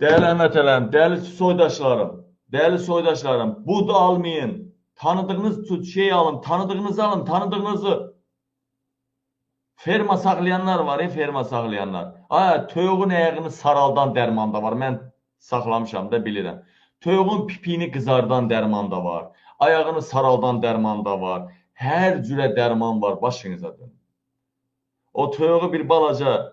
Değerli həmvətənlərim, değerli soydaşlarım, bu da almayın. Tanıdığınız şey alın, tanıdığınızı alın, tanıdığınızı. Ferma saxlayanlar var, ferma saxlayanlar. Toyuğun ayağını saraldan dərman da var. Mən saxlamışam da bilirəm. Toyuğun pipini qızardan dərman da var. Ayağını saraldan dərman da var. Hər cürə dərman var, başınıza dönün. O toyuğu bir balaca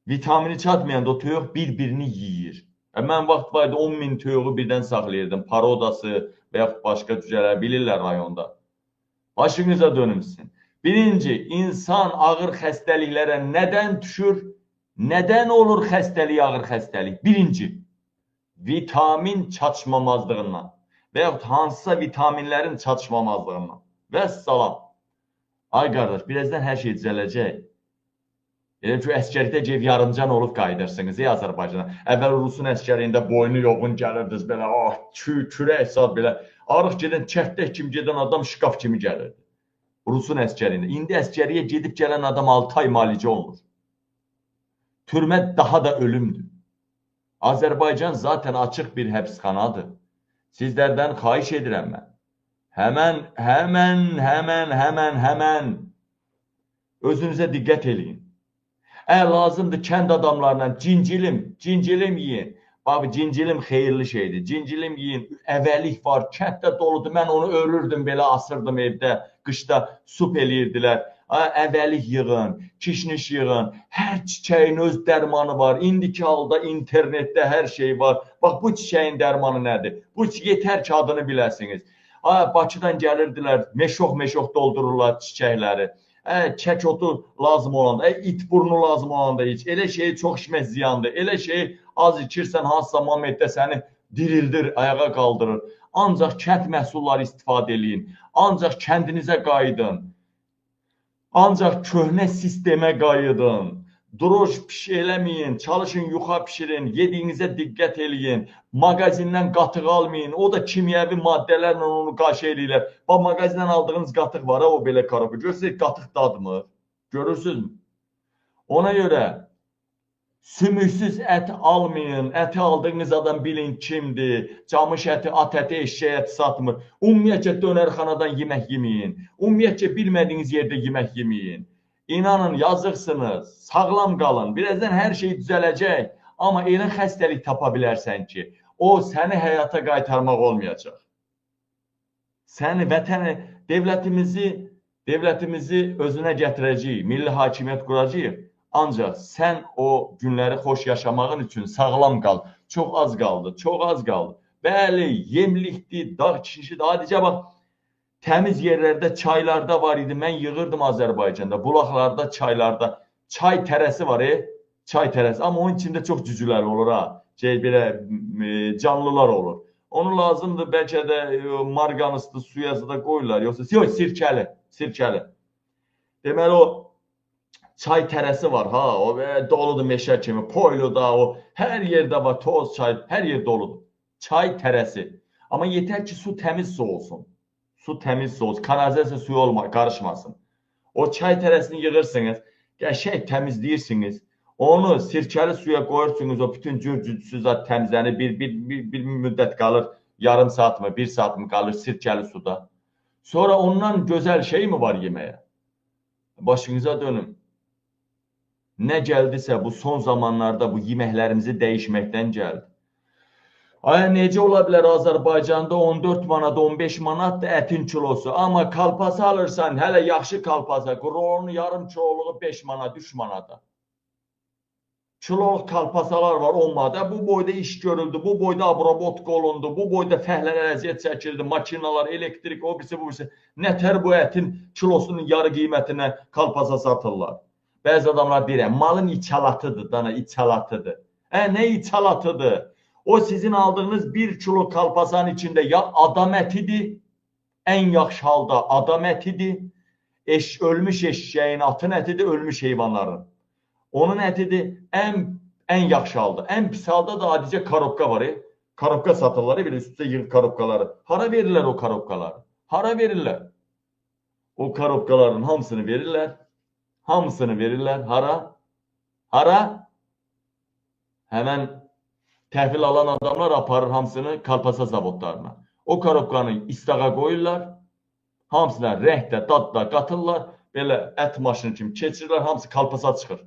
vitamini çatmayan da o toyuq bir-birini yiyir. Mən vaxt var idi 10.000 toyuğu birdən saxlayırdım. Parodası və yaxud başqa cücələr bilirlər rayonda. Başınıza dönümsün. Birinci, insan ağır xəstəliklərə nədən düşür? Nədən olur xəstəlik, ağır xəstəlik? Birinci, vitamin çatışmamazlığından və yaxud hansısa vitaminlərin çatışmamazlığından. Vəssalam. Ay qardaş, birazdan hər şey düzələcək. Elə ki, əskərlikdə gəlib yarımcan olub qayıdırsınız, Azərbaycana. Əvvəl Rusun əskərliyində boynu yoğun gəlirdiniz, belə, kürək sad belə. Arıq gedən, çərtdək kimi gedən adam şkaf kimi gəlirdi. Rusun əskərliyində. İndi əskəriyə gedib gələn adam 6 ay müalicə olunur. Türmə daha da ölümdür. Azərbaycan zaten açıq bir həbsxanadır. Sizlərdən xahiş edirəm mən. Həmən özünüzə diqqət eləyin. Lazımdır kənd adamlarla cincilim yiyin. Bax, cincilim xeyirli şeydir. Cincilim yiyin, əvəlik var, kənddə doludur. Mən onu örürdüm, belə asırdım evdə, qışda sup eləyirdilər. Əvəlik yığın, kişniş yığın, hər çiçəyin öz dərmanı var. İndiki halda internetdə hər şey var. Bax, bu çiçəyin dərmanı nədir? Bu yetər ki, adını biləsiniz. Bakıdan gəlirdilər, meşox doldururlar çiçəkləri. Kək otu lazım olanda, it burnu lazım olanda heç. Elə şeyi çox içmək ziyandır. Elə şeyi az içirsən, hansısa momentdə səni dirildir, ayağa qaldırır. Ancaq kənd məhsulları istifadə eləyin. Ancaq kəndinizə qayıdın. Ancaq köhnə sistemə qayıdın. Droj eləməyin, çalışın yuxa pişirin, yediyinizə diqqət eləyin. Mağazindən qatıq almayın, o da kimyəvi maddələrlə onu qaşı eləyirlər. Bax, mağazindən aldığınız qatıq var, o belə karabı. Görürsünüz, qatıq dadmır. Görürsünüz. Ona görə sümüksüz ət almayın, əti aldığınız adam bilin kimdir. Camış əti, at əti, eşşək əti satmır. Ümumiyyətcə dönərxanadan yemək yeməyin. Ümumiyyətcə bilmədiyiniz yerdə yemək yeməyin. İnanın, yazıqsınız, sağlam qalın. Birazdan hər şey düzələcək. Amma elə xəstəlik tapa bilərsən ki, o səni həyata qaytarmaq olmayacaq. Səni, vətəni, devlətimizi özünə gətirəcəyik, milli hakimiyyət quracağıq. Ancaq sən o günləri xoş yaşamağın üçün sağlam qal. Çox az qaldı, çox az qaldı. Bəli, yemlikdir, dağ kişişidir. Adicə bax, təmiz yerlərdə, çaylarda var idi. Mən yığırdım Azərbaycanda, bulaqlarda, çaylarda. Çay tərəsi var, çay tərəsi. Amma onun içində çox cücülər olur, belə canlılar olur. Onu lazımdır, bəlkə də marqanıstı, suyası da qoyurlar. Yox, sirkəli. Deməli, o çay tərəsi var, o doludur meşə kimi, Poyluda, o hər yerdə var, toz çay, hər yer doludur. Çay tərəsi. Amma yetər ki, su təmiz su olsun. Su təmiz su olsun, kanalizasiya suyu qarışmasın. O çay tərəsini yığırsınız, qəşəng təmizləyirsiniz. Onu sirkəli suya qoyursunuz, o bütün cür-cürsüz təmizlənir, bir müddət qalır, yarım saat mı, 1 saat mı qalır sirkəli suda. Sonra ondan gözəl şey mi var yeməyə? Başınıza dönün. Nə gəldisə bu son zamanlarda bu yeməklərimizi dəyişməkdən gəldi. Necə ola bilər Azərbaycanda 14 manat, 15 manat da ətin kilosu. Amma kalpasa alırsan, hələ yaxşı kalpasa, qurunun yarım kiloluğu 5 manat, 3 manata. Kiloluq kalpasalar var 10 manat. Bu boyda iş görüldü, bu boyda abrobot olundu, bu boyda fəhlələr əziyyət çəkildi, makinalar, elektrik, o birisi, bu birisi. Nətər bu ətin kilosunun yarı qiymətinə kalpasa satırlar. Bəzi adamlar deyir, malın içalatıdır, dana içalatıdır. Nə içalatıdır? O sizin aldığınız 1 kilo kalpasanın içində ya adam ətidir, ən yaxşı halda adam ətidir, ölmüş eşşəyin, atın ətidir, ölmüş heyvanların. Onun ətidir ən yaxşı halda. Ən pis halda da adicə karobka var. Karobka satırlar, belə üstündə yığıb karobkaları. Hara verirlər o karobkaları? Hara verirlər? O karobkaların hamısını verirlər. Hamısını verirlər. Hara? Hara? Həmən Təhvil alan adamlar aparır hamısını kalpasa zavodlarına. O korobkanı istağa qoyurlar. Hamısına rəngdə, dadda qatırlar. Belə ət maşını kimi keçirirlər. Hamısı kalpasa çıxır.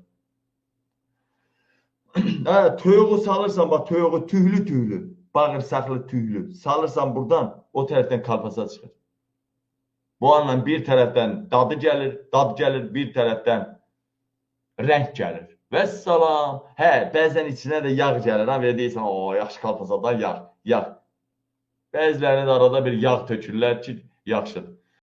Toyuğu salırsan, bax toyuğu tüylü-tüylü, bağırsaqlı tüylü. Salırsan buradan, o tərəfdən kalpasa çıxır. Bu anla bir tərəfdən dadı gəlir, bir tərəfdən rəng gəlir. Vəssalam. Hə, bəzən içinə də yağ gəlir. Ha, belə deyirsən, o, yaxşı kalpasadan yağ. Bəzilərini də arada bir yağ tökürlər ki, yaxşıdır.